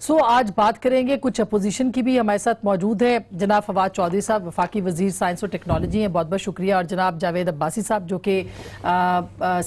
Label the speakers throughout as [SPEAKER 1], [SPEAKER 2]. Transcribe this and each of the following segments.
[SPEAKER 1] سو آج بات کریں گے کچھ اپوزیشن کی بھی ہمارے ساتھ موجود ہے. جناب فواد چودھری صاحب وفاقی وزیر سائنس اور ٹیکنالوجی ہیں, بہت بہت شکریہ. اور جناب جاوید عباسی صاحب جو کہ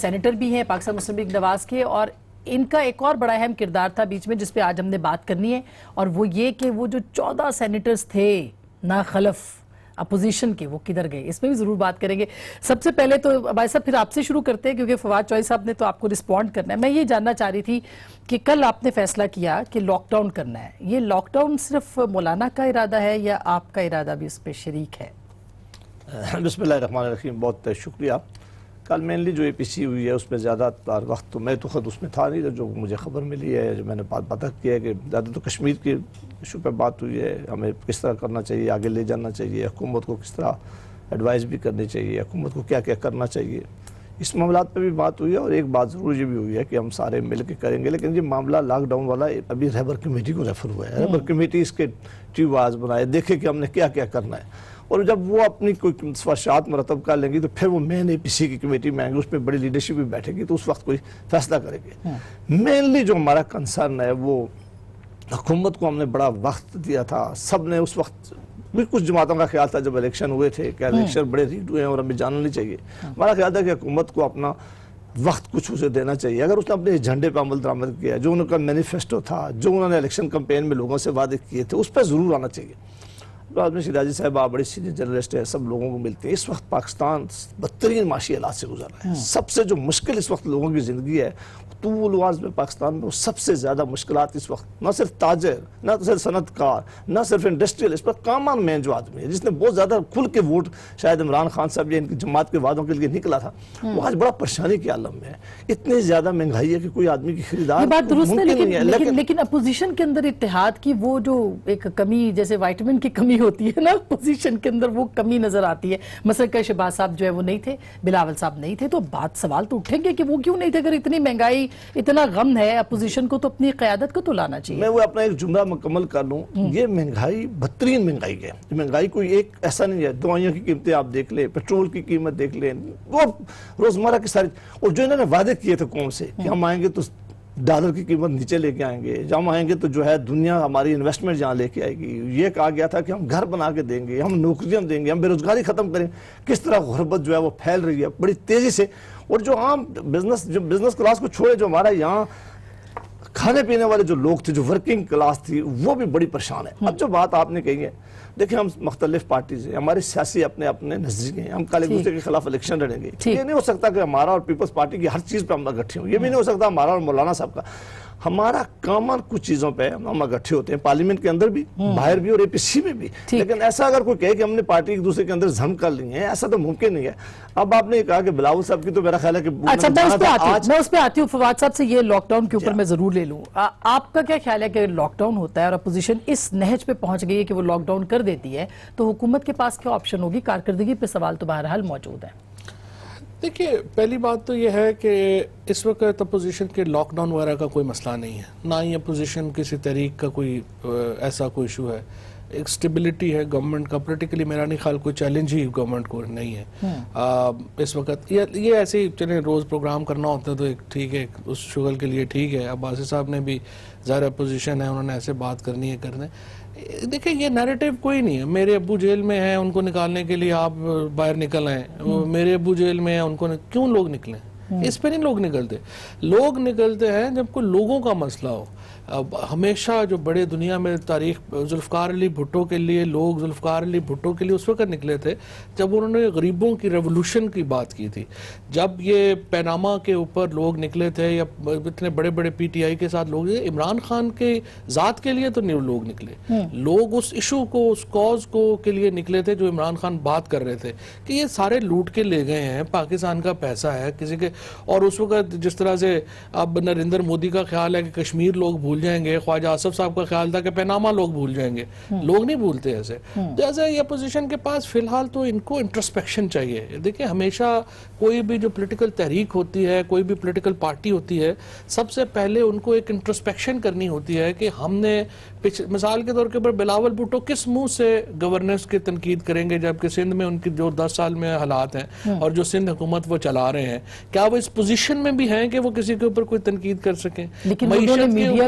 [SPEAKER 1] سینیٹر بھی ہیں پاکستان مسلم لیگ نواز کے, اور ان کا ایک اور بڑا اہم کردار تھا بیچ میں جس پہ آج ہم نے بات کرنی ہے, اور وہ یہ کہ وہ جو 14 سینیٹرز تھے ناخلف اپوزیشن کے, وہ کدھر گئے, اس میں بھی ضرور بات کریں گے. سب سے پہلے تو بھائی صاحب پھر آپ سے شروع کرتے ہیں کیونکہ فواد چودھری صاحب نے تو آپ کو رسپونڈ کرنا ہے. میں یہ جاننا چاہ رہی تھی کہ کل آپ نے فیصلہ کیا کہ لاک ڈاؤن کرنا ہے, یہ لاک ڈاؤن صرف مولانا کا ارادہ ہے یا آپ کا ارادہ بھی اس پہ شریک ہے؟
[SPEAKER 2] بسم اللہ الرحمن الرحیم, بہت شکریہ. کل مینلی جو APC ہوئی ہے اس میں زیادہ تر وقت تو میں تو خود اس میں تھا نہیں, جو مجھے خبر ملی ہے, جو میں نے بات پتہ کیا ہے کہ زیادہ تو کشمیر کے ایشو پہ بات ہوئی ہے, ہمیں کس طرح کرنا چاہیے, آگے لے جانا چاہیے, حکومت کو کس طرح ایڈوائز بھی کرنی چاہیے, حکومت کو کیا کیا کرنا چاہیے, اس معاملات پہ بھی بات ہوئی ہے. اور ایک بات ضرور یہ بھی ہوئی ہے کہ ہم سارے مل کے کریں گے, لیکن یہ معاملہ لاک ڈاؤن والا ابھی رہبر کمیٹی کو ریفر ہوا ہے. رہبر کمیٹی اس کے ٹیواز بنائے, دیکھے کہ ہم نے کیا کیا کرنا ہے, اور جب وہ اپنی کوئی سفارشات مرتب کر لیں گی تو پھر وہ مین APC کی کمیٹی میں آئیں گے, اس میں بڑی لیڈرشپ بھی بیٹھے گی, تو اس وقت کوئی فیصلہ کرے گے. مینلی جو ہمارا کنسرن ہے وہ حکومت کو ہم نے بڑا وقت دیا تھا, سب نے اس وقت بھی کچھ جماعتوں کا خیال تھا جب الیکشن ہوئے تھے کہ الیکشن بڑے ریڈ ہوئے ہیں اور ہمیں جانا نہیں چاہیے. ہمارا خیال تھا کہ حکومت کو اپنا وقت کچھ اسے دینا چاہیے. اگر اس نے اپنے ایجنڈے پہ عمل درآمد کیا, جو ان کا مینیفیسٹو تھا, جو انہوں نے الیکشن کمپین میں لوگوں سے وعدے کیے تھے, اس پہ ضرور آنا چاہیے. آدمی شیراجی صاحب آپ بڑی سینئر جرنلسٹ ہے, سب لوگوں کو ملتے ہیں. اس وقت پاکستان بدترین معاشی حالات سے گزر رہا ہے. سب سے جو مشکل اس وقت لوگوں کی زندگی ہے طول و عرض میں پاکستان میں, وہ سب سے زیادہ مشکلات اس وقت نہ صرف تاجر, نہ صرف صنعت کار, نہ صرف انڈسٹریل, اس پر کامن مین جو آدمی ہے جس نے بہت زیادہ کھل کے ووٹ شاید عمران خان صاحب یا ان کی جماعت کے وعدوں کے لیے نکلا تھا, وہ آج بڑا پریشانی کے عالم میں ہے. اتنی زیادہ مہنگائی ہے کہ کوئی آدمی کی خریدار
[SPEAKER 1] بات درست ہے,
[SPEAKER 2] ممکن نہیں ہے.
[SPEAKER 1] لیکن اپوزیشن کے اندر اتحاد کی وہ جو ایک کمی, جیسے وائٹامن کی کمی ہوتی ہے نا اپوزیشن کے اندر, وہ کمی نظر آتی ہے. مثلا کہ شہباز صاحب جو ہے وہ نہیں تھے, بلاول صاحب نہیں تھے, تو بات سوال تو اٹھیں گے کہ وہ کیوں نہیں تھے. اگر اتنی مہنگائی, اتنا غم ہے اپوزیشن کو, تو اپنی قیادت کو تو لانا چاہیے.
[SPEAKER 2] میں وہ اپنا ایک جملہ مکمل کر لوں. یہ مہنگائی بدترین مہنگائی ہے. مہنگائی کوئی ایک ایسا نہیں ہے, دوائیوں کی قیمتیں آپ دیکھ لیں, پیٹرول کی قیمت دیکھ لیں, وہ روزمرہ کی ساری, اور جو انہوں نے وعدے کیے تھے قوم سے کہ ہم آئیں گے تو ڈالر کی قیمت نیچے لے کے آئیں گے, جب ہم آئیں گے تو جو ہے دنیا ہماری انویسٹمنٹ جہاں لے کے آئے گی. یہ کہا گیا تھا کہ ہم گھر بنا کے دیں گے, ہم نوکریاں دیں گے, ہم بے روزگاری ختم کریں. کس طرح غربت جو ہے وہ پھیل رہی ہے بڑی تیزی سے, اور جو عام بزنس کلاس کو چھوڑے, جو ہمارا یہاں کھانے پینے والے جو لوگ تھے, جو ورکنگ کلاس تھی, وہ بھی بڑی پریشان ہے. اب جو بات آپ نے کہی ہے, دیکھیں ہم مختلف پارٹیز ہیں, ہمارے سیاسی اپنے اپنے نظریے ہیں, ہم کل ایک دوسرے کے خلاف الیکشن لڑیں گے. یہ نہیں ہو سکتا کہ ہمارا اور پیپلز پارٹی کی ہر چیز پہ ہم اکٹھے ہوں. یہ بھی نہیں ہو سکتا ہمارا اور مولانا صاحب کا. ہمارا کامن کچھ چیزوں پہ ہم اکٹھے ہوتے ہیں, پارلیمنٹ کے اندر بھی, باہر بھی, اور APC میں بھی. لیکن ایسا اگر کوئی کہے کہ ہم نے پارٹی ایک دوسرے کے اندر زھم کر لی ہے, ایسا تو ممکن نہیں ہے. اب آپ نے کہا کہ بلاول صاحب کی, تو میرا خیال ہے کہ
[SPEAKER 1] اچھا میں اس پہ آتی ہوں. فواد صاحب سے یہ لاک ڈاؤن کے اوپر میں ضرور لے لوں. آپ کا کیا خیال ہے کہ لاک ڈاؤن ہوتا ہے اور اپوزیشن اس نہج پہ پہنچ گئی ہے کہ وہ لاک ڈاؤن کر دیتی ہے, تو حکومت کے پاس کیا آپشن ہوگی؟ کارکردگی پہ سوال تو بہرحال موجود ہے.
[SPEAKER 3] دیکھیے, پہلی بات تو یہ ہے کہ اس وقت اپوزیشن کے لاک ڈاؤن وغیرہ کا کوئی مسئلہ نہیں ہے, نہ ہی اپوزیشن کسی تحریک کا کوئی ایسا کوئی ایشو ہے. ایک سٹیبلٹی ہے گورنمنٹ کا, پولیٹیکلی میرا نہیں خیال کوئی چیلنج ہی گورنمنٹ کو نہیں ہے اس وقت. یہ ایسے ہی چلیں, روز پروگرام کرنا ہوتا ہے تو ایک ٹھیک ہے, اس شغل کے لیے ٹھیک ہے. عباسی صاحب نے بھی ظاہر اپوزیشن ہے, انہوں نے ایسے بات کرنی ہے کرنے. دیکھیں یہ نیریٹو کوئی نہیں ہے, میرے ابو جیل میں ہیں, ان کو نکالنے کے لیے آپ باہر نکل آئیں. میرے ابو جیل میں ہیں, ان کو کیوں لوگ نکلیں؟ اس پہ نہیں لوگ نکلتے. لوگ نکلتے ہیں جب کوئی لوگوں کا مسئلہ ہو. اب ہمیشہ جو بڑے دنیا میں تاریخ, ذوالفقار علی بھٹو کے لیے لوگ, ذوالفقار علی بھٹو کے لیے اس وقت نکلے تھے جب انہوں نے غریبوں کی ریولوشن کی بات کی تھی. جب یہ پیناما کے اوپر لوگ نکلے تھے, یا اتنے بڑے بڑے PTI کے ساتھ لوگ, عمران خان کے ذات کے لیے تو نہیں لوگ نکلے. لوگ اس ایشو کو, اس کاز کو کے لیے نکلے تھے جو عمران خان بات کر رہے تھے کہ یہ سارے لوٹ کے لے گئے ہیں, پاکستان کا پیسہ ہے کسی کے. اور اس وقت جس طرح سے اب نریندر مودی کا خیال ہے کہ کشمیر لوگ بھول جائیں گے, خواجہ آصف صاحب کا خیال تھا کہ پیناما لوگ بھول جائیں گے. لوگ نہیں بھولتے ایسے. جیسے یہ اپوزیشن کے پاس فی الحال تو ان کو انٹرسپیکشن چاہیے. دیکھیں ہمیشہ کوئی بھی جو پولیٹیکل تحریک ہوتی ہے, کوئی بھی پولیٹیکل پارٹی ہوتی ہے, سب سے پہلے ان کو ایک انٹرسپیکشن کرنی ہوتی ہے کہ ہم نے مثال کے طور کے اوپر بلاول بھٹو کس منہ سے گورننس کی تنقید کریں گے جبکہ سندھ میں ان کی جو 10 سال میں حالات ہیں اور جو سندھ حکومت وہ چلا رہے ہیں, کیا وہ اس پوزیشن میں بھی ہیں کہ وہ کسی کے اوپر کوئی تنقید کر سکیں؟
[SPEAKER 1] لیکن انہوں نے میڈیا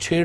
[SPEAKER 3] 6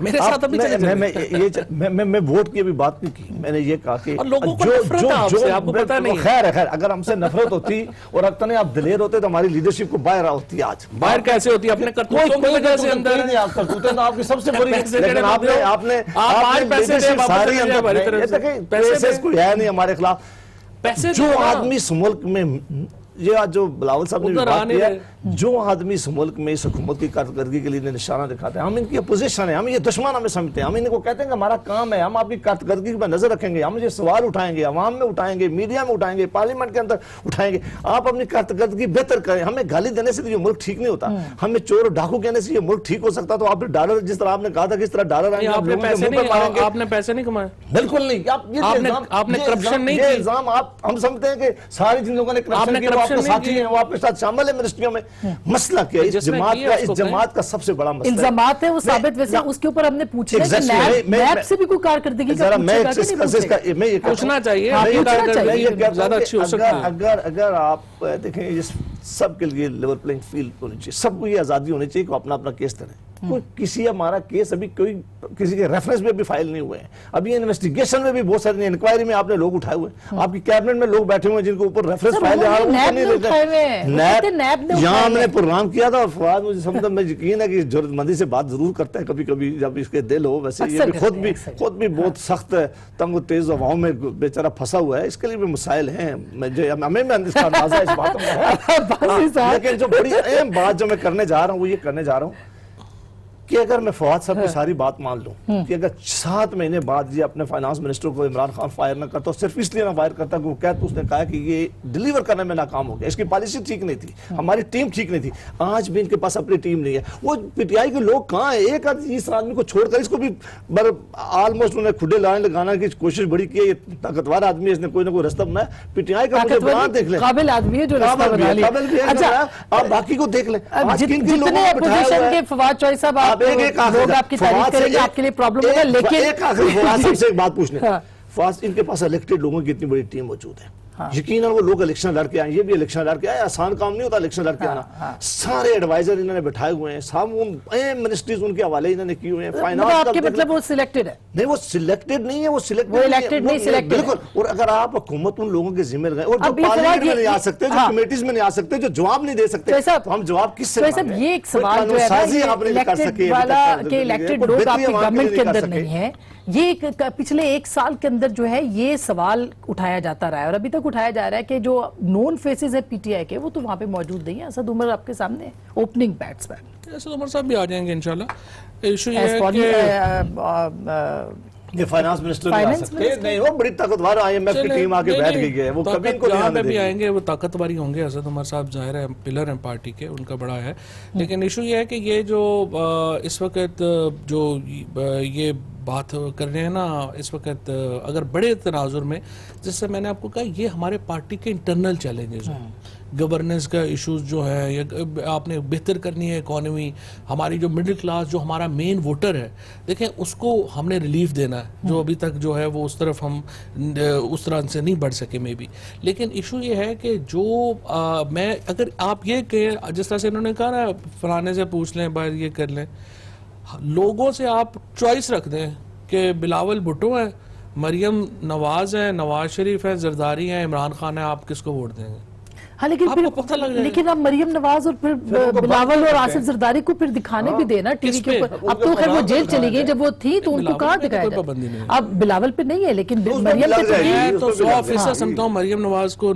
[SPEAKER 3] میرے ساتھ ابھی چلے جائیں.
[SPEAKER 2] میں ووٹ کی ابھی بات نہیں کی, میں نے یہ کہا کہ
[SPEAKER 3] اور لوگوں کو نفرت ہے آپ سے, آپ کو پتہ نہیں ہے.
[SPEAKER 2] خیر ہے, اگر ہم سے نفرت ہوتی اور اتنے آپ دلیر ہوتے تو ہماری لیڈرشپ کو باہر ہوتی آج.
[SPEAKER 3] باہر کیسے ہوتی ہے؟ اپنے کرتوتوں کی وجہ سے اندر
[SPEAKER 2] نہیں, آپ کرتوتیں تو آپ کی سب سے بڑی, لیکن آپ نے
[SPEAKER 3] آج پیسے دے
[SPEAKER 2] ساری پیسے کوئی ہے نہیں ہمارے خلاف.
[SPEAKER 3] پیسے
[SPEAKER 2] جو آدمی اس ملک میں, یہ جو بلاول صاحب نے بھی بات کیا, جو آدمی اس ملک میں اس حکومت کی کارکردگی کے لیے نشانہ دکھاتے ہیں, ہم ان کی اپوزیشن ہے, ہم یہ دشمن ہمیں سمجھتے ہیں, ہم ان کو کہتے ہیں کہ ہمارا کام ہے, ہم آپ کی کارکردگی پر نظر رکھیں گے, ہم یہ سوال اٹھائیں گے, عوام میں اٹھائیں گے, میڈیا میں اٹھائیں گے, پارلیمنٹ کے اندر اٹھائیں گے, آپ اپنی کارکردگی بہتر کریں. ہمیں گالی دینے سے یہ ملک ٹھیک نہیں ہوتا, ہمیں چور اور ڈاکو کہنے سے یہ ملک ٹھیک ہو سکتا. تو آپ نے ڈالر, جس طرح آپ نے کہا تھا کہ اس طرح ڈالر آئیں گے,
[SPEAKER 3] آپ نے پیسے نہیں کمائے,
[SPEAKER 2] بالکل نہیں.
[SPEAKER 3] آپ نے کرپشن نہیں کی.
[SPEAKER 2] یہ الزام ہم سمجھتے ہیں کہ سارے جن لوگوں نے کرپشن کیا وہ آپ کے ساتھی ہیں, وہ آپ کے ساتھ شامل ہیں منسٹریوں میں. مسئلہ کیا ہے اس جماعت کا سب سے بڑا مسئلہ
[SPEAKER 1] الزامات ہے وہ ثابت. ویسے اس کے اوپر ہم نے پوچھا ہے کہ نیب سے بھی کوئی کارکردگی کا
[SPEAKER 3] پوچھنا چاہیے, زیادہ اچھی ہو سکتی ہے.
[SPEAKER 2] اگر آپ دیکھیں سب کے لیے لیول پلینگ فیلڈ ہونی چاہیے, سب کو یہ آزادی ہونی چاہیے کہ اپنا اپنا کیس کریں. کوئی کسی ہمارا کیس ابھی کوئی کسی کے ریفرنس میں بھی فائل نہیں ہوئے ہیں. ابھی انویسٹیگیشن میں بھی بہت سارے, انکوائری میں آپ نے لوگ اٹھائے ہوئے ہیں, آپ کی کیبنٹ میں لوگ بیٹھے ہوئے ہیں جن کے اوپر ریفرنس فائل یہاں ہم نے پروگرام کیا تھا. اور فواد مجھے سمجھتا, میں یقین ہے کہ ضرورت مندی سے بات ضرور کرتا ہے کبھی کبھی جب اس کے دل ہو. ویسے یہ بھی خود بھی بہت سخت ہے, تنگ و تیز ہواؤں میں بیچارہ پھنسا ہوا ہے, اس کے لیے بھی مسائل ہیں. ہمیں میں اس بات میں, لیکن جو بڑی اہم بات جو میں کرنے جا رہا ہوں وہ یہ کرنے جا رہا ہوں کہ اگر میں فواد صاحب کی ساری بات مان لوں کہ اگر 7 مہینے بعد یہ اپنے فائنانس منسٹر کو عمران خان فائر نہ کرتا, صرف اس لیے نہ فائر کرتا کہ وہ کہتا اس نے کہا کہ یہ ڈیلیور کرنے میں ناکام ہو گیا, اس کی پالیسی ٹھیک نہیں تھی, ہماری ٹیم ٹھیک نہیں تھی. آج بھی ان کے پاس اپنی ٹیم نہیں ہے. وہ پی ٹی آئی کے لوگ کہاں ہیں؟ ایک اس آدمی کو چھوڑ کر اس کو بھی آلموسٹ انہوں نے کھڈے لگانا کی کوشش بڑی کی ہے. یہ طاقتور آدمی ہے, اس نے کوئی نہ کوئی رستہ بنایا. پی ٹی آئی کا مجھے بیان دیکھ لیں,
[SPEAKER 1] قابل آدمی ہے جو رستہ بنا لیا.
[SPEAKER 2] آپ باقی کو دیکھ لیں,
[SPEAKER 1] جتنے اپوزیشن کے فواد چوہدری صاحب آپ کی تعریف کریں گے, آپ کے لیے پرابلم ہوگا. لیکن
[SPEAKER 2] ایک آخر فواد صاحب سے ایک بات پوچھنے, فواد ان کے پاس الیکٹڈ لوگوں کی اتنی بڑی ٹیم موجود ہے, یقیناً وہ لوگ الیکشن لڑ کے آئے, یہ بھی الیکشن لڑ کے آئے, آسان کام نہیں ہوتا الیکشن لڑ کے آنا. سارے ایڈوائزر انہوں نے بٹھائے ہوئے ہیں, سب اہم منسٹریز ان کے حوالے انہوں نے کی ہوئے ہیں. فائنانس
[SPEAKER 1] آپ کے مطلب وہ سلیکٹڈ ہے؟
[SPEAKER 2] نہیں, وہ سلیکٹڈ نہیں ہے, وہ سلیکٹڈ نہیں, بالکل. اور اگر آپ حکومت ان لوگوں کے ذمہ لگائیں, اور جو پارلیمنٹ میں نہیں آ سکتے, جو کمیٹیز میں نہیں آ سکتے, جو جواب نہیں دے سکتے, تو ہم جواب کس سے مانگیں؟
[SPEAKER 1] یہ ایک سوال جو ہے الیکٹڈ والا کہ الیکٹڈ لوگ آپ کی گورنمنٹ کے اندر نہیں ہے, یہ پچھلے 1 سال کے اندر جو ہے یہ سوال اٹھایا جاتا رہا ہے, اور ابھی تک اٹھایا جا رہا ہے کہ جو نون فیسز ہے پی ٹی آئی کے وہ تو وہاں پہ موجود نہیں ہیں. اسد عمر آپ کے سامنے اوپننگ بیٹسمین,
[SPEAKER 3] اسد عمر صاحب بھی آ جائیں گے انشاءاللہ. ایشو یہ ہے کہ
[SPEAKER 2] یہ فائنانس منسٹر بھی آ سکتے ہیں, نہیں وہ بڑی طاقتور آئی ایم ایف کی ٹیم آ کے بیٹھ گئی ہے, وہ کبھی ان کو
[SPEAKER 3] جہاں پہ بھی آئیں گے وہ طاقتوری ہوں گے. اسد عمر صاحب ظاہر ہے پلر ہیں پارٹی کے, ان کا بڑا ہے. لیکن ایشو یہ ہے کہ یہ جو اس وقت جو یہ بات کر رہے ہیں نا اس وقت, اگر بڑے تناظر میں, جس سے میں نے آپ کو کہا یہ ہمارے پارٹی کے انٹرنل چیلنجز ہیں, گورننس کا ایشوز جو ہے, یا آپ نے بہتر کرنی ہے اکانومی, ہماری جو مڈل کلاس جو ہمارا مین ووٹر ہے, دیکھیں اس کو ہم نے ریلیف دینا ہے, جو ابھی تک جو ہے وہ اس طرف ہم اس طرح سے نہیں بڑھ سکے میں بھی. لیکن ایشو یہ ہے کہ جو میں اگر آپ یہ کہ جس طرح سے انہوں نے کہا نا فلانے سے پوچھ لیں, باہر یہ کر لیں, لوگوں سے آپ چوائس رکھ دیں کہ بلاول بھٹو ہے, مریم نواز ہے, نواز شریف ہے, زرداری ہیں, عمران خان ہے, آپ کس کو ووٹ دیں گے؟
[SPEAKER 1] ہاں لیکن اب مریم نواز اور پھر بلاول اور آصف زرداری کو پھر دکھانے بھی دینا ٹی وی کے اوپر. اب تو خیر وہ جیل چلی گئی, جب وہ تھی تو ان کو کہاں دکھایا جائے. اب بلاول پہ نہیں ہے, لیکن مریم پہ
[SPEAKER 3] تو 100% سمجھتا ہوں مریم نواز کو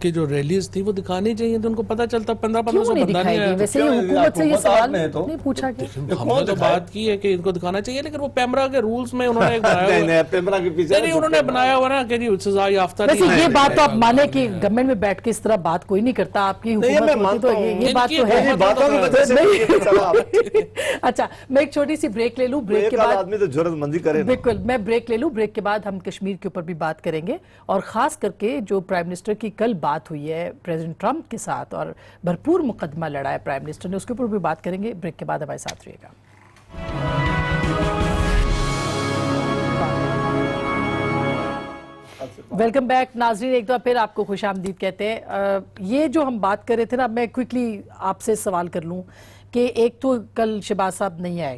[SPEAKER 3] کی جو ریلیز تھی وہ دکھانی چاہیے, تو ان کو پتہ چلتا 1500 بندہ نہیں ہے.
[SPEAKER 1] ویسے یہ حکومت سے یہ سوال نہیں پوچھا گیا,
[SPEAKER 3] ہم نے تو بات کی ہے کہ ان کو دکھانا چاہیے, لیکن وہ پیمرا کے رولز میں انہوں نے بنایا ہوا نا کہ جی سزا یافتہ.
[SPEAKER 1] ویسے یہ بات تو آپ مانے کہ گورنمنٹ میں بیٹھ کے اس طرح بات کوئی نہیں کرتا, آپ کی حکومت ہوتی تو یہ بات تو ہے. اچھا میں ایک چھوٹی سی بریک لے لوں, بریک کے بعد بالکل میں بریک لے لوں, بریک کے بعد ہم کشمیر کے اوپر بھی بات کریں گے, اور خاص کر کے جو پرائم منسٹر کی کل بات ہوئی ہے پریزیڈنٹ ٹرمپ کے ساتھ اور بھرپور مقدمہ لڑا ہے پرائم منسٹر نے, اس کے اوپر بھی بات کریں گے. بریک کے بعد ہمارے ساتھ رہیے گا. ویلکم بیک ناظرین, ایک دفعہ پھر آپ کو خوش آمدید کہتے ہیں. یہ جو ہم بات کر رہے تھے نا, میں کوئکلی آپ سے سوال کر لوں کہ ایک تو کل شہباز صاحب نہیں آئے,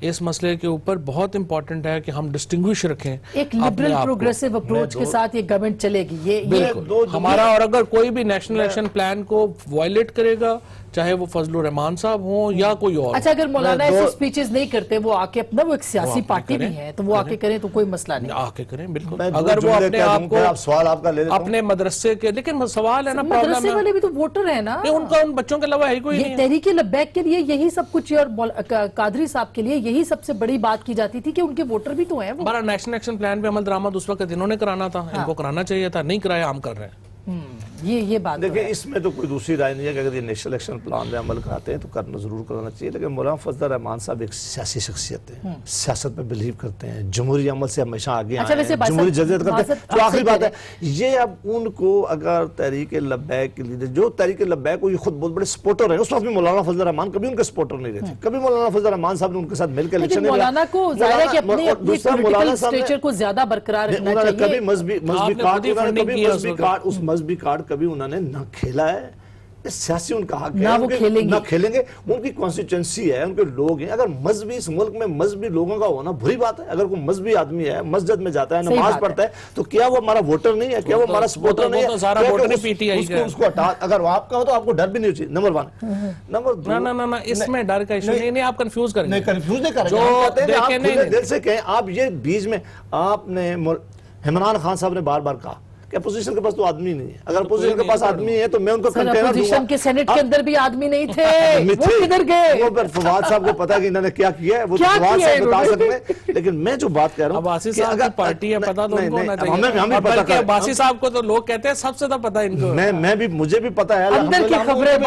[SPEAKER 3] اس مسئلے کے اوپر بہت امپورٹنٹ ہے کہ ہم ڈسٹنگوش رکھیں
[SPEAKER 1] ایک لبرل پروگریسو اپروچ کے ساتھ یہ گورنمنٹ چلے گی. یہ
[SPEAKER 3] ہمارا. اور اگر کوئی بھی نیشنل ایکشن پلان کو وائلیٹ کرے گا, چاہے وہ فضل الرحمان صاحب ہوں یا کوئی اور.
[SPEAKER 1] اچھا, اگر مولانا ایسے سپیچز نہیں کرتے, وہ آ کے اپنا, وہ ایک سیاسی پارٹی بھی ہے تو وہ آ کے کریں تو کوئی مسئلہ نہیں.
[SPEAKER 3] آ کے کریں بالکل. اگر وہ اپنے آپ کو
[SPEAKER 2] سوال آپ کا لے لیتا ہوں,
[SPEAKER 3] اپنے مدرسے کے, لیکن سوال ہے نا,
[SPEAKER 1] مدرسے والے بھی تو ووٹر ہیں نا,
[SPEAKER 3] ان کا ان بچوں کے علاوہ ہے کوئی
[SPEAKER 1] یہ
[SPEAKER 3] نہیں.
[SPEAKER 1] تحریک لبیک کے لیے یہی سب کچھ, اور قادری صاحب کے لیے یہی سب سے بڑی بات کی جاتی تھی کہ ان کے ووٹر بھی تو ہیں.
[SPEAKER 3] ہمارا نیشنل ایکشن پلان پہ عمل درآمد اس وقت انہوں نے کرانا تھا, ان کو کرانا چاہیے تھا, نہیں کرایا, ہم کر رہے ہیں.
[SPEAKER 1] یہ بات
[SPEAKER 2] دیکھیں اس میں تو کوئی دوسری رائے نہیں ہے کہ اگر یہ نیشنل ایکشن پلان میں عمل کراتے ہیں تو کرنا ضرور کرانا چاہیے. لیکن مولانا فضل الرحمان صاحب ایک سیاسی شخصیت ہیں, سیاست میں بلیو کرتے ہیں, جمہوری عمل سے ہمیشہ آگے آئے ہیں, جمہوری جذبات کرتے ہیں. جو آخری بات ہے یہ, اب ان کو اگر تحریک لبیک کے لیڈر, جو تحریک لبیک کو یہ خود بہت بڑے سپورٹر ہیں, اس وقت بھی مولانا فضل الرحمان کبھی ان کے سپورٹر نہیں رہتے, کبھی مولانا فضل الرحمان صاحب نے ان کے ساتھ مل کے الیکشن نہیں لڑا.
[SPEAKER 1] مولانا کو ظاہر ہے کہ اپنے پولیٹیکل سٹیچر کو زیادہ برقرار رکھنا چاہیے.
[SPEAKER 2] کبھی مذہبی کارڈ, اس مذہبی کارڈ کبھی انہوں نے نہ کھیلا ہے. سیاسی ان کا حق ہے, نہ کھیلیں گے. ان کی کانسٹیچوئنسی ہے, ان کے لوگ ہیں. اگر مذہبی, اس ملک میں مذہبی لوگوں کا ہونا بری بات ہے. اگر کوئی مذہبی آدمی ہے, مسجد میں جاتا ہے, نماز پڑھتا ہے, تو کیا وہ ہمارا ووٹر نہیں ہے؟ کیا وہ ہمارا سپورٹر نہیں ہے؟ اس کو ہٹا, اگر آپ کا ہو تو آپ کو ڈر بھی نہیں چاہیے. نمبر 1. نمبر 2,
[SPEAKER 3] نہ اس میں ڈر کا ایشو نہیں, آپ کنفیوز کریں.
[SPEAKER 2] نہیں کنفیوز نہیں کر رہے, آپ کھلے دل سے کہیں. آپ یہ بیچ میں آپ نے عمران خان صاحب نے بار بار کہا کہ اپوزیشن کے پاس تو آدمی نہیں ہے. اگر اپوزیشن کے پاس آدمی ہے تو میں ان کو کنٹینر دوں گا.
[SPEAKER 1] اپوزیشن کے سینٹ کے اندر بھی آدمی نہیں تھے, وہ کدھر گئے؟
[SPEAKER 2] وہ پر فواد صاحب کو پتا ہے کہ انہوں نے کیا کیا ہے, وہ فواد صاحب بتا سکتے ہیں. لیکن میں جو بات کہہ رہا ہوں,
[SPEAKER 3] عباسی صاحب کی پارٹی ہے, پتا تو ان کو ہونا چاہیے. بلکہ عباسی صاحب کو تو لوگ کہتے ہیں سب سے زیادہ پتا ان کو.
[SPEAKER 2] میں بھی, مجھے بھی پتا ہے,
[SPEAKER 1] اندر کی خبریں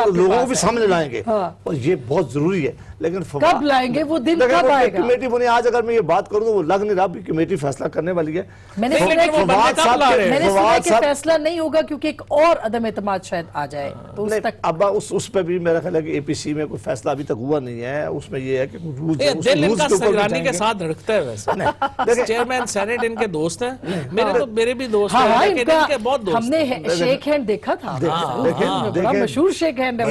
[SPEAKER 2] لوگوں کو بھی سامنے لائیں گے, اور یہ بہت ضروری ہے. لیکن
[SPEAKER 1] کب لائیں گے وہ دن, کب آئے گا؟
[SPEAKER 2] کمیٹی بنی, آج اگر میں یہ بات کروں تو وہ لگ نہیں رہا بھی کمیٹی فیصلہ کرنے والی ہے.
[SPEAKER 1] میں نے سنا کہ فیصلہ نہیں ہوگا کیونکہ ایک اور عدم اعتماد شاید آ جائے.
[SPEAKER 2] اب اس پہ بھی میرا خیال ہے کہ اے پی سی میں کوئی فیصلہ ابھی تک ہوا نہیں ہے. اس میں یہ ہے کہ
[SPEAKER 3] دل ان کا سنگرانی کے ساتھ دھڑکتا ہے. ویسے چیئرمین سینٹ ان کے دوست ہیں, میرے بھی دوست ہیں, لیکن ان کے بہت دوست.
[SPEAKER 1] ہم نے شیک ہینڈ دیکھا تھا, بڑا مشہور شیک ہینڈ ہے.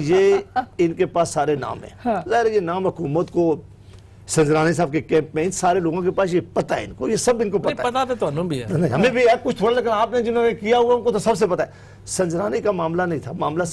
[SPEAKER 2] یہ ان کے پاس سارے نام ہیں. ظاہر یہ نام حکومت کو, سنجرانی صاحب کے کیمپ میں, ان سارے لوگوں کے پاس یہ پتہ ہے, ان کو یہ سب ان کو پتہ ہے.
[SPEAKER 3] پتہ تو انہوں بھی ہے,
[SPEAKER 2] ہمیں بھی ہے کچھ تھوڑا, لیکن آپ نے جنہوں نے کیا ہوا ان کو تو سب سے پتہ ہے. سنجرانی کا معاملہ نہیں تھا, معاملہ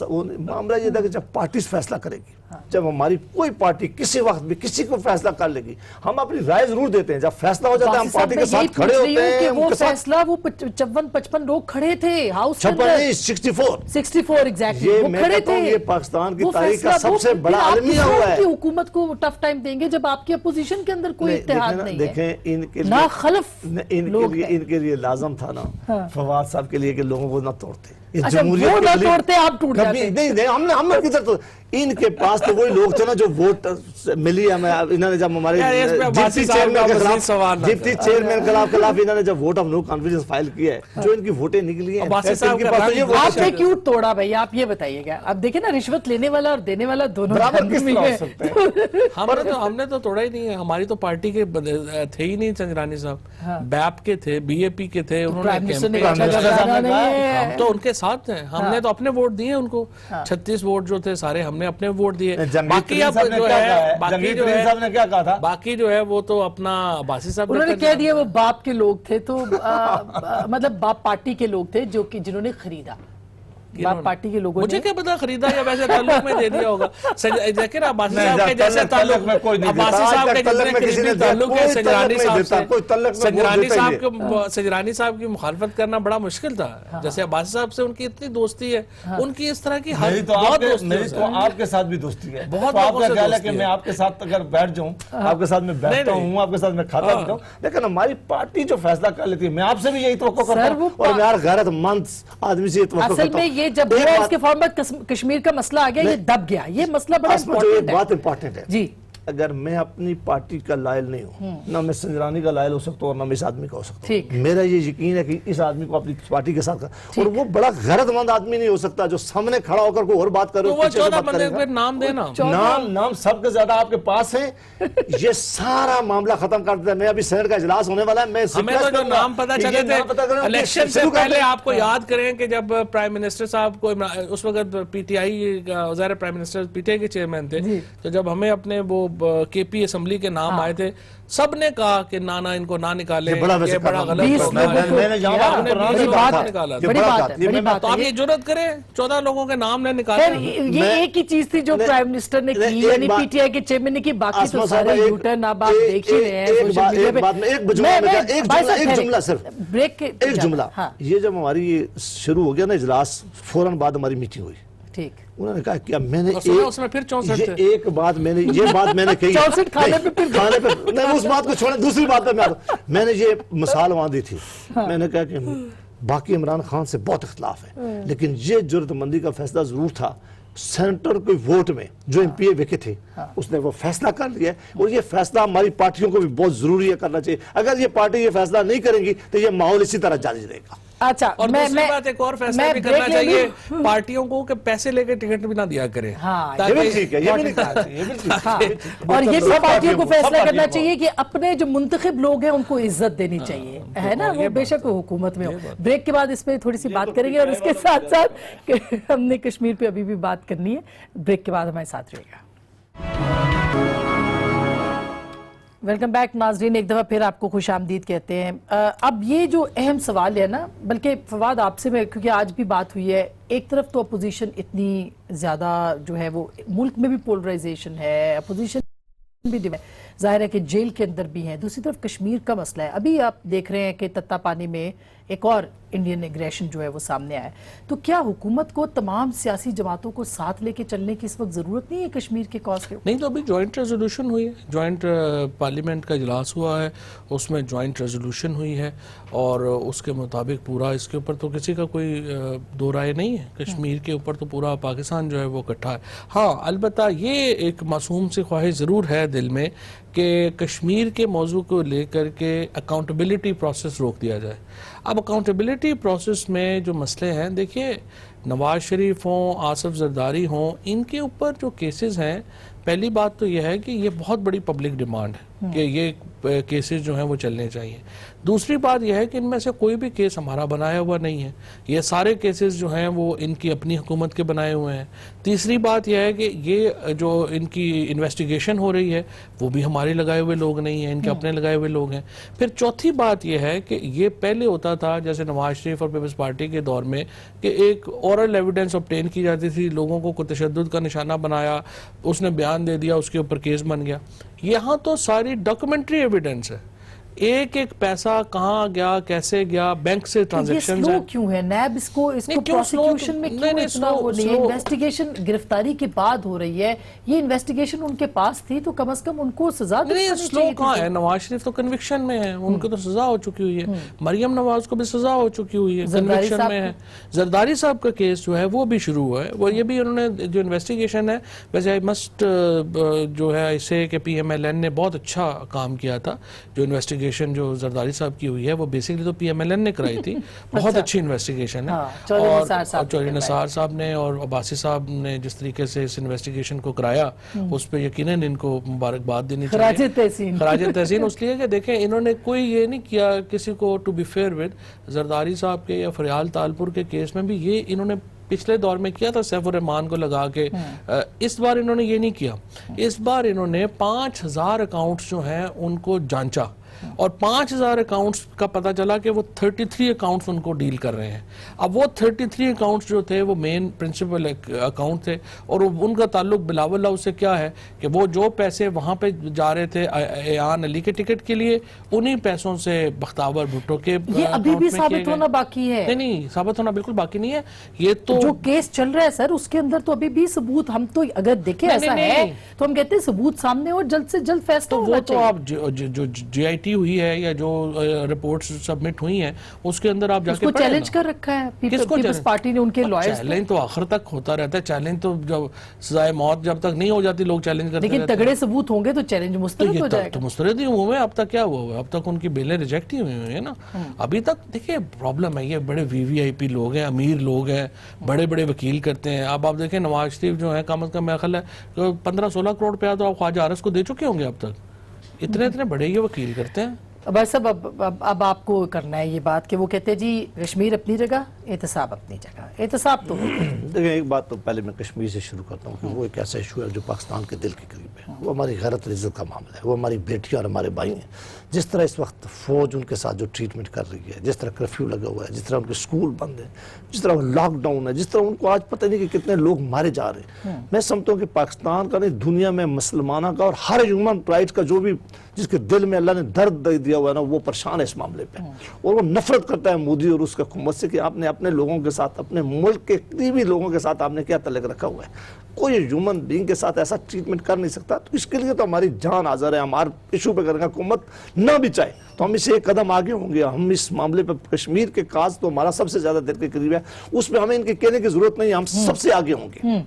[SPEAKER 2] یہ تھا کہ جب پارٹی فیصلہ کرے گی, جب ہماری کوئی پارٹی کسی وقت بھی کسی کو فیصلہ کر لے گی, ہم اپنی رائے ضرور دیتے ہیں. جب فیصلہ ہو جاتا ہے ہم پارٹی کے ساتھ کھڑے ہوتے ہیں.
[SPEAKER 1] وہ فیصلہ, وہ 55 لوگ کھڑے تھے ہاؤس کے اندر, 64 ایگزیکٹلی وہ کھڑے تھے.
[SPEAKER 2] یہ پاکستان کی تاریخ کا سب سے بڑا عالمیہ ہوا ہے.
[SPEAKER 1] حکومت کو ٹف ٹائم دیں گے جب آپ کی اپوزیشن کے اندر کوئی اتحاد نہیں ہے.
[SPEAKER 2] دیکھیں ان کے
[SPEAKER 1] نا خلف
[SPEAKER 2] ان کے لیے لازم تھا نا فواد صاحب کے لیے کہ لوگوں کو نہ توڑتے.
[SPEAKER 1] وہ نہ توڑتے, آپ ٹوٹ جاتے.
[SPEAKER 2] نہیں, ہم نے کدھر تو, ان کے پاس تو وہی لوگ تھے نا جو ووٹ ملی ہمیں. انہوں نے جب ہمارے ڈپٹی چیئرمین کے خلاف انہوں نے جب vote of no confidence file کیا ہے, جو ان کی ووٹیں نکلی ہیں,
[SPEAKER 1] آپ نے کیوں توڑا بھائی, آپ یہ بتائیے گا. اب دیکھیں نا, رشوت لینے والا اور دینے والا دونوں
[SPEAKER 3] ہم نے تو توڑا ہی نہیں ہے. ہماری تو پارٹی کے تھے ہی نہیں سنجرانی صاحب, بیپ کے تھے, بی اے پی کے تھے, انہوں نے تو ان کے ساتھ ہیں. ہم نے تو اپنے ووٹ دیے ان کو, 36 ووٹ جو تھے سارے ہم نے اپنے ووٹ دیے. باقی جو ہے وہ تو اپنا عباسی صاحب
[SPEAKER 1] انہوں نے کہہ دیا وہ باپ کے لوگ تھے, تو مطلب باپ پارٹی کے لوگ تھے جو کہ جنہوں نے خریدا. باپ پارٹی کے لوگوں نے,
[SPEAKER 3] مجھے کیا پتا خریدا یا ویسے تعلق میں دے دیا ہوگا. دیکھیں نا عباسی صاحب کے جیسے تعلق, عباسی صاحب کے جتنے قریبی تعلق ہے سنجرانی صاحب سے, سنجرانی صاحب کی مخالفت کرنا بڑا مشکل تھا. جیسے عباسی صاحب سے ان کی اتنی دوستی ہے, ان کی اس طرح کی
[SPEAKER 2] بہت دوستی ہے. تو آپ کے ساتھ بھی دوستی ہے, بہت. آپ کا خیال ہے کہ میں آپ کے ساتھ اگر بیٹھ جاؤں, آپ کے ساتھ میں بیٹھتا ہوں, آپ کے ساتھ میں کھاتا پیتا ہوں, لیکن ہماری پارٹی جو فیصلہ کر لیتی ہے, میں آپ سے بھی یہی توقع کرتا ہوں, اور میں غیرت مند آدمی سے یہ توقع کرتا ہوں.
[SPEAKER 1] یہ جب ہوا اس کے فارم میں کشمیر کا مسئلہ آ گیا, یہ دب گیا. یہ مسئلہ بڑا امپورٹنٹ ہے.
[SPEAKER 2] بات امپورٹنٹ ہے
[SPEAKER 1] جی,
[SPEAKER 2] اگر میں اپنی پارٹی کا لائل نہیں ہوں، نہ میں سنجرانی کا لائل ہو سکتا ہوں اور نہ میں اس آدمی کا ہو سکتا ہوں. میرا یہ یقین ہے کہ اس آدمی کو اپنی پارٹی کے ساتھ اور وہ بڑا غیرت مند آدمی نہیں ہو سکتا جو سامنے کھڑا ہو کر کوئی اور بات کرے.
[SPEAKER 3] تو وہ 14 بندے پھر نام دینا.
[SPEAKER 2] نام سب کے زیادہ آپ کے پاس ہیں. یہ سارا معاملہ ختم کر دیتا ہے. میں ابھی سینٹ کا اجلاس ہونے والا ہے. میں
[SPEAKER 3] ہمیں تو جو نام پتہ چلے تھے الیکشن سے پہلے، آپ کو یاد کریں کہ جب پرائم منسٹر صاحب کو اس وقت پی ٹی آئی وزیر prime minister P T I کے چیئرمین تھے، تو جب ہمیں اپنے وہ کے پی اسمبلی کے نام آئے تھے، سب نے کہا کہ نانا ان کو نہ نکالے، یہ بڑا غلط ہوگا. تو آپ یہ جرات کریں 14 لوگوں کے نام نے نکالے.
[SPEAKER 1] یہ ایک ہی چیز تھی جو پرائم منسٹر نے کی، یعنی پی ٹی آئی کے چیئرمین نے کی. باقی تو سارے یو ٹرن اب آپ دیکھ ہی رہے ہیں سوشل میڈیا پہ.
[SPEAKER 2] ایک جملہ صرف، ایک جملہ. یہ جب ہماری شروع ہو گیا نا اجلاس، فوراً بعد ہماری میٹنگ ہوئی. ٹھیک، انہوں نے کہا کہ میں نے ایک بات یہ بات میں نے کہی کھانے پہ، نہیں اس بات کو چھوڑیں، دوسری بات پہ میں نے یہ مثال وہاں دی تھی. میں نے کہا کہ باقی عمران خان سے بہت اختلاف ہے، لیکن یہ جرات مندی کا فیصلہ ضرور تھا. سینٹر کے ووٹ میں جو ایم پی اے وکے تھے اس نے وہ فیصلہ کر لیا ہے، اور یہ فیصلہ ہماری پارٹیوں کو بھی بہت ضروری ہے کرنا چاہیے. اگر یہ پارٹی یہ فیصلہ نہیں کریں گی تو یہ ماحول اسی طرح جاری رہے گا.
[SPEAKER 1] اچھا،
[SPEAKER 3] اور دوسری بات ایک اور فیصلہ بھی کرنا چاہیے پارٹیوں کو کہ پیسے لے کے ٹکٹ بھی نہ دیا کریں.
[SPEAKER 2] یہ بھی ٹھیک ہے، یہ بھی
[SPEAKER 1] اور یہ بھی پارٹیوں کو فیصلہ کرنا چاہیے کہ اپنے جو منتخب لوگ ہیں ان کو عزت دینی چاہیے، ہے نا، وہ بے شک وہ حکومت میں ہو. بریک کے بعد اس پہ تھوڑی سی بات کریں گے، اور اس کے ساتھ ساتھ ہم نے کشمیر پہ ابھی بھی بات کرنی ہے. بریک کے بعد ہمارے ساتھ رہے گا. ویلکم بیک ناظرین، ایک دفعہ پھر آپ کو خوش آمدید کہتے ہیں. اب یہ جو اہم سوال ہے نا، بلکہ فواد آپ سے میں، کیونکہ آج بھی بات ہوئی ہے، ایک طرف تو اپوزیشن اتنی زیادہ جو ہے وہ ملک میں بھی پولرائزیشن ہے، اپوزیشن بھی ظاہر ہے کہ جیل کے اندر بھی ہیں، دوسری طرف کشمیر کا مسئلہ ہے. ابھی آپ دیکھ رہے ہیں کہ تتا پانی میں ایک اور انڈین ایگریشن جو ہے وہ سامنے آیا ہے. تو کیا حکومت کو تمام سیاسی جماعتوں کو ساتھ لے کے چلنے کی اس وقت ضرورت نہیں ہے کشمیر کے کاز کے؟
[SPEAKER 3] نہیں، تو ابھی جوائنٹ ریزولوشن ہوئی ہے، جوائنٹ پارلیمنٹ کا اجلاس ہوا ہے، اس میں جوائنٹ ریزولوشن ہوئی ہے، اور اس کے مطابق پورا اس کے اوپر تو کسی کا کوئی دو رائے نہیں ہے. کشمیر کے اوپر تو پورا پاکستان جو ہے وہ اکٹھا ہے. ہاں، البتہ یہ ایک معصوم سی خواہش ضرور ہے دل میں کہ کشمیر کے موضوع کو لے کر کے اکاؤنٹیبلٹی پروسیس روک دیا جائے. اب اکاؤنٹیبلٹی پروسیس میں جو مسئلے ہیں، دیکھیے نواز شریف ہوں، آصف زرداری ہوں، ان کے اوپر جو کیسز ہیں، پہلی بات تو یہ ہے کہ یہ بہت بڑی پبلک ڈیمانڈ ہے کہ یہ کیسز جو ہیں وہ چلنے چاہیے. دوسری بات یہ ہے کہ ان میں سے کوئی بھی کیس ہمارا بنایا ہوا نہیں ہے، یہ سارے کیسز جو ہیں وہ ان کی اپنی حکومت کے بنائے ہوئے ہیں. تیسری بات یہ ہے کہ یہ جو ان کی انویسٹیگیشن ہو رہی ہے وہ بھی ہمارے لگائے ہوئے لوگ نہیں ہیں، ان کے اپنے لگائے ہوئے لوگ ہیں. پھر چوتھی بات یہ ہے کہ یہ پہلے ہوتا تھا جیسے نواز شریف اور پیپلز پارٹی کے دور میں کہ ایک اورل ایویڈنس obtain کی جاتی تھی، لوگوں کو تشدد کا نشانہ بنایا، اس نے بیان دے دیا، اس کے اوپر کیس بن گیا. یہاں تو ساری ڈاکومنٹری ایویڈنس ہے، ایک ایک پیسہ کہاں گیا، کیسے گیا، بینک سے ٹرانزیکشن.
[SPEAKER 1] یہ سلو کیوں ہے نیب؟ اس کو پروسیکیوشن میں کیوں اتنا ہو رہی ہے؟ انویسٹیگیشن گرفتاری کے بعد ہو رہی ہے، یہ انویسٹیگیشن ان کے پاس تھی تو کم از کم ان کو سزا دینی چاہیے.
[SPEAKER 3] سلو کہاں ہے؟ نواز شریف تو کنوکشن میں ہے، ان کو تو سزا ہو چکی ہوئی ہے. مریم نواز کو بھی سزا ہو چکی ہوئی ہے، کنوکشن میں ہے. زرداری صاحب کا کیس جو ہے وہ بھی شروع ہوا ہے، وہ یہ بھی انہوں نے جو انویسٹیگیشن ہے، ویسے آئی مسٹ جو ہے اسے کہ پی ایم ایل این نے بہت اچھا کام کیا تھا. جو انویسٹیگیشن جو زرداری صاحب کی ہوئی ہے وہ بیسیکلی تو پی ایم ایل این نے کرائی تھی، بہت اچھی انویسٹیگیشن ہے. اور چودھری نثار صاحب نے اور عباسی صاحب نے جس طریقے سے اس انویسٹیگیشن کو کرایا، اس پہ یقیناً ان کو مبارکباد دینی چاہیے، خراج تحسین. اس لیے کہ دیکھیں انہوں نے کوئی یہ نہیں کیا کسی کو، to be fair with Zardari صاحب کے یا فریال تالپور کے کیس میں بھی یہ انہوں نے پچھلے دور میں کیا تھا سیف الرحمان کو لگا کے. اس بار انہوں نے یہ نہیں کیا، اس بار انہوں نے 5000 اکاؤنٹس جو ہیں ان کو جانچا، اور 5000 اکاؤنٹس کا پتہ چلا کہ وہ 33 اکاؤنٹس ان کو ڈیل کر رہے ہیں. اب وہ 33 اکاؤنٹس جو تھے وہ مین پرنسپل اکاؤنٹ تھے، اور ان کا تعلق بلاول اللہ سے کیا ہے کہ وہ جو پیسے وہاں پہ جا رہے تھے ایان علی کے ٹکٹ کے لیے، انہی پیسوں سے بختاور بھٹو کے
[SPEAKER 1] یہ ابھی بھی ثابت ہونا باقی ہے.
[SPEAKER 3] نہیں، ثابت ہونا بالکل باقی نہیں ہے. یہ تو
[SPEAKER 1] جو کیس چل رہا ہے سر، اس کے اندر تو ابھی بھی ثبوت، ہم تو اگر دیکھیں ایسا ہے تو ہم کہتے ہیں ثبوت سامنے اور جلد سے جلد فیصلہ ہونا چاہیے.
[SPEAKER 3] تو آپ جو جی آئی ٹی کمیٹی ہوئی ہے یا جو رپورٹس سبمٹ ہوئی ہیں اس کے اندر آپ جا
[SPEAKER 1] اس
[SPEAKER 3] کے
[SPEAKER 1] کو
[SPEAKER 3] پڑھیں
[SPEAKER 1] چیلنج
[SPEAKER 3] نا۔
[SPEAKER 1] کر رکھا ہے
[SPEAKER 3] کس کو
[SPEAKER 1] پیپلز پارٹی نے ان کے لائرز
[SPEAKER 3] چیلنج تو آخر تک ہوتا رہتا ہے، چیلنج تو جب سزائے موت جب تک نہیں ہو جاتی لوگ چیلنج کرتے
[SPEAKER 1] لیکن
[SPEAKER 3] رہتے ہیں۔
[SPEAKER 1] تگڑے ثبوت ہوں گے تو چیلنج
[SPEAKER 3] تو
[SPEAKER 1] مسترد ہو
[SPEAKER 3] یہ
[SPEAKER 1] جائے
[SPEAKER 3] تو
[SPEAKER 1] گا۔
[SPEAKER 3] مسترد ہی ہوئے ہیں، اب تک کیا ہوا ہے؟ اب تک ان کی بیلیں ریجیکٹ ہی ہوئی ہیں نا۔ ابھی تک دیکھیں پرابلم ہے، یہ بڑے وی وی آئی پی لوگ ہیں، امیر لوگ ہیں، بڑے بڑے وکیل کرتے ہیں۔ اب آپ دیکھیں نواز شریف جو ہے کم از کم میرا خیال ہے 15-16 کروڑ روپیہ تو آپ خواجہ عارض کو دے چکے ہوں گے اب تک، اتنے بڑے یہ وکیل کرتے ہیں۔
[SPEAKER 1] بس اب آپ کو کرنا ہے یہ بات کہ وہ کہتے ہیں جی کشمیر اپنی جگہ، احتساب اپنی جگہ۔ احتساب تو
[SPEAKER 2] دیکھیں ایک بات تو پہلے میں کشمیر سے شروع کرتا ہوں کہ وہ ایک ایسا ایشو ہے جو پاکستان کے دل کے قریب ہے، وہ ہماری غیرت عزت کا معاملہ ہے، وہ ہماری بیٹیاں اور ہمارے بھائی ہیں۔ جس طرح اس وقت فوج ان کے ساتھ جو ٹریٹمنٹ کر رہی ہے، جس طرح کرفیو لگا ہوا ہے، جس طرح ان کے سکول بند ہیں، جس طرح وہ لاک ڈاؤن ہے، جس طرح ان کو آج پتہ نہیں کہ کتنے لوگ مارے جا رہے ہیں، میں سمجھتا ہوں کہ پاکستان کا نہیں دنیا میں مسلمانوں کا اور ہر ہیومن رائٹ کا جو بھی جس کے دل میں اللہ نے درد دیا ہوا ہے نا، وہ پریشان ہے اس معاملے پہ، اور وہ نفرت کرتا ہے مودی اور اس کا حکومت سے کہ آپ نے اپنے لوگوں کے ساتھ، اپنے ملک کے قریبی لوگوں کے ساتھ آپ نے کیا تعلق رکھا ہوا ہے۔ کوئی ہیومن بینگ کے ساتھ ایسا ٹریٹمنٹ کر نہیں سکتا، تو اس کے لیے تو ہماری جان حاضر ہے، ہمارے ایشو پہ کرنے کا حکومت نہ بھی چاہے تو ہم اسے ایک قدم آگے ہوں گے۔ ہم اس معاملے پہ کشمیر کے کاز تو ہمارا سب سے زیادہ دل کے قریب ہے، اس پہ ہمیں ان کے کہنے کی ضرورت نہیں ہے، ہم سب سے آگے ہوں گے۔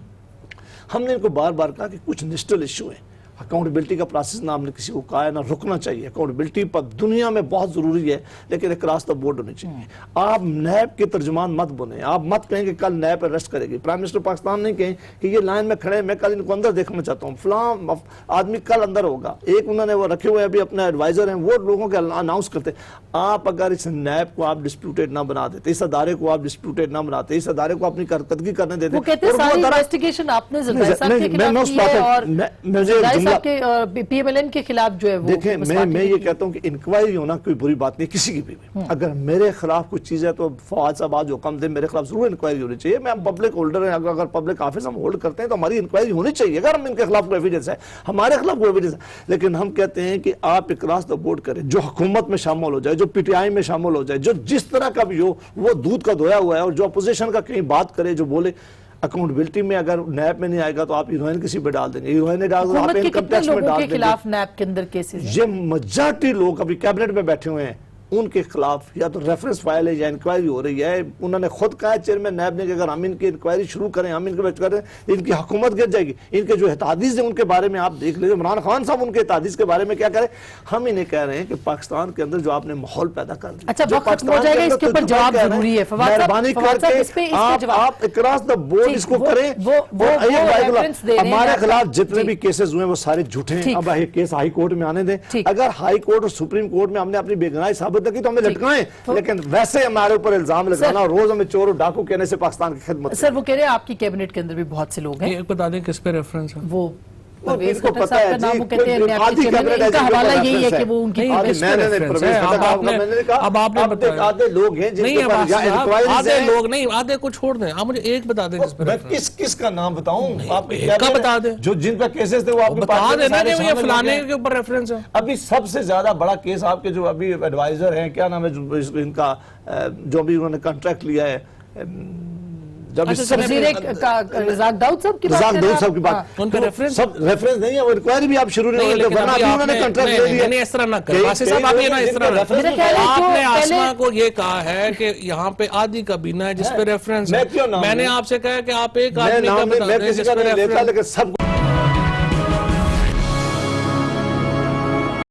[SPEAKER 2] ہم نے ان کو بار بار کہا کہ کچھ نیشنل ایشو ہیں، اکاؤنٹیبلٹی کا پروسیس نہ ہم نے کسی کو کہا ہے نہ رکنا چاہیے، اکاؤنٹیبلٹی پر دنیا میں بہت ضروری ہے لیکن اکراس دا بورڈ ہونی چاہیے۔ آپ نیب کے ترجمان مت بنیں، آپ مت کہیں کہ کل نیب اریسٹ کرے گی، پرائم منسٹر پاکستان نہیں کہیں کہ یہ لائن میں کھڑے ہیں میں کل ان کو اندر دیکھنا چاہتا ہوں، فلاں آدمی کل اندر ہوگا، ایک انہوں نے وہ رکھے ہوئے ابھی اپنے ایڈوائزر ہیں، وہ لوگوں کے اناؤنس کرتے۔ آپ اگر اس نیب کو آپ ڈسپیوٹیڈ نہ بنا دیتے، اس ادارے کو آپ ڈسپیوٹیڈ نہ بناتے، اس ادارے کو اپنی کارکردگی کرنے دیتے،
[SPEAKER 1] وہ کہتے ہیں ساری انویسٹیگیشن آپ نے زرداری صاحب کے خلاف کی ہے اور زرداری صاحب کے پی ایم ایل این کے خلاف جو ہے وہ
[SPEAKER 2] دیکھیں میں یہ کہتا ہوں کہ انکوائری ہونا کوئی بری بات نہیں کسی کی بھی، اگر میرے خلاف کوئی چیز ہے تو فواد صاحب آج حکم دیں میرے خلاف ضرور انکوائری ہونی چاہیے۔ میں پبلک ہولڈر ہیں، اگر پبلک آفس ہم ہولڈ کرتے ہیں تو ہماری انکوائری ہونی چاہیے اگر ہم ان کے خلاف کوئی ایویڈنس ہے، ہمارے خلاف کوئی ایویڈنس ہے، لیکن ہم کہتے ہیں کہ آپ اکراس دا بورڈ کریں، جو حکومت میں شامل ہو جائے، جو پی ٹی آئی میں شامل ہو جائے، جو جس طرح کا بھی ہو وہ دودھ کا دھویا ہوا ہے، اور جو اپوزیشن کا کہیں بات کرے جو بولے اکاؤنٹیبلٹی میں اگر نیب میں نہیں آئے گا تو آپ ہیروئن کسی پہ ڈال دیں گے، ہیروئن نے ڈال دیں آپ
[SPEAKER 1] حکومت کے
[SPEAKER 2] انکم
[SPEAKER 1] کتنے
[SPEAKER 2] ٹیکس میں
[SPEAKER 1] لوگوں
[SPEAKER 2] ڈال
[SPEAKER 1] کے
[SPEAKER 2] دیں گے۔
[SPEAKER 1] خلاف نیب کے اندر کیسز ہیں؟
[SPEAKER 2] یہ میجارٹی لوگ ابھی کیبنٹ میں بیٹھے ہوئے ہیں، ان کے خلاف یا تو ریفرنس فائل ہے یا انکوائری ہو رہی ہے۔ انہوں نے خود کہا ہے چیئرمین نیب نے کہ اگر ہم ان کی انکوائری شروع کریں، ہم ان کے کریں، ان کی حکومت گر جائے گی۔ ان کے جو احتجاج ہیں ان کے بارے میں آپ دیکھ لیجیے، عمران خان صاحب ان کے احتجاج کے بارے میں کیا کریں۔ ہم انہیں کہہ رہے ہیں کہ پاکستان کے اندر جو آپ نے ماحول پیدا کر دیا،
[SPEAKER 1] اچھا وقت ختم ہو جائے گا، اس کے اوپر جواب ضروری ہے۔ فواد
[SPEAKER 2] مہربانی کر کے آپ اکراس دا بورڈ اس کو کریں۔ ہمارے خلاف جتنے بھی کیسز ہوئے وہ سارے جھوٹے ہیں، اب یہ کیس ہائی کورٹ میں آنے دیں، اگر ہائی کورٹ اور سپریم کورٹ میں ہم نے اپنی بےگناہی ثابت کی تو ہمیں لٹکائیں، لیکن ویسے ہمارے اوپر الزام لگانا اور روز ہمیں چور و ڈاکو کہنے سے پاکستان کی خدمت۔
[SPEAKER 1] سر وہ کہہ رہے ہیں آپ کی کیبنٹ کے اندر بھی بہت سے لوگ ہیں،
[SPEAKER 3] ایک بتا دیں کس پہ ریفرنس ہے؟
[SPEAKER 1] وہ پرویز
[SPEAKER 2] کو
[SPEAKER 1] خٹک
[SPEAKER 2] پتہ
[SPEAKER 1] صاحب
[SPEAKER 2] ہے
[SPEAKER 1] کا نام
[SPEAKER 2] جی،
[SPEAKER 1] وہ کہتے ہیں نیب کی چیئرمین، ان کا حوالہ یہی ہے کہ وہ ان کی
[SPEAKER 3] اب آپ نے بتایا
[SPEAKER 2] آدھے لوگ ہیں جن کے اوپر یا انکوائریز
[SPEAKER 3] آدھے
[SPEAKER 2] ہیں،
[SPEAKER 3] لوگ نہیں، آدھے کو چھوڑ دیں، آپ مجھے ایک بتا دیں کس پہ
[SPEAKER 2] میں
[SPEAKER 3] ریفرنس۔
[SPEAKER 2] کس کا نام بتاؤں؟ آپ
[SPEAKER 3] ایک کا بتا دیں
[SPEAKER 2] جو جن کا کیسز تھے وہ آپ کی
[SPEAKER 3] بتا
[SPEAKER 2] پارٹی میں
[SPEAKER 3] دینا
[SPEAKER 2] سارے
[SPEAKER 3] کہ یہ
[SPEAKER 2] شامل ہو
[SPEAKER 3] فلانے
[SPEAKER 2] گئے۔
[SPEAKER 3] کے اوپر ریفرنس ہے۔
[SPEAKER 2] ابھی سب سے زیادہ بڑا کیس آپ کے جو ابھی ایڈوائزر ہیں، کیا نام ہے ان کا، جو ابھی انہوں نے کنٹریکٹ لیا ہے، جب
[SPEAKER 1] رزاق داؤد صاحب کی بات
[SPEAKER 2] رزاق
[SPEAKER 1] کر رہے
[SPEAKER 2] داؤد
[SPEAKER 1] ہیں
[SPEAKER 2] صاحب کی
[SPEAKER 1] آپ؟
[SPEAKER 2] بات،
[SPEAKER 3] ان پہ ریفرنس
[SPEAKER 2] سب ریفرنس نہیں ہے، وہ انکوائری بھی آپ شروع نہیں ہوئے، ورنہ ابھی انہوں نے کنٹریکٹ لے لیا۔
[SPEAKER 3] نہیں اس طرح نہ کریں واسف صاحب، آپ یہ نہ اس طرح نہ کریں۔
[SPEAKER 1] میرا خیال ہے
[SPEAKER 3] آپ
[SPEAKER 1] جو
[SPEAKER 3] نے آسما
[SPEAKER 1] پہلے
[SPEAKER 3] کو یہ کہا ہے کہ یہاں پہ آدھی کابینہ ہے جس پہ ریفرنس ہے، میں نے آپ سے کہا کہ آپ ایک آدمی کا بتا دیں جس پہ ریفرنس ہے۔
[SPEAKER 2] لیکن سب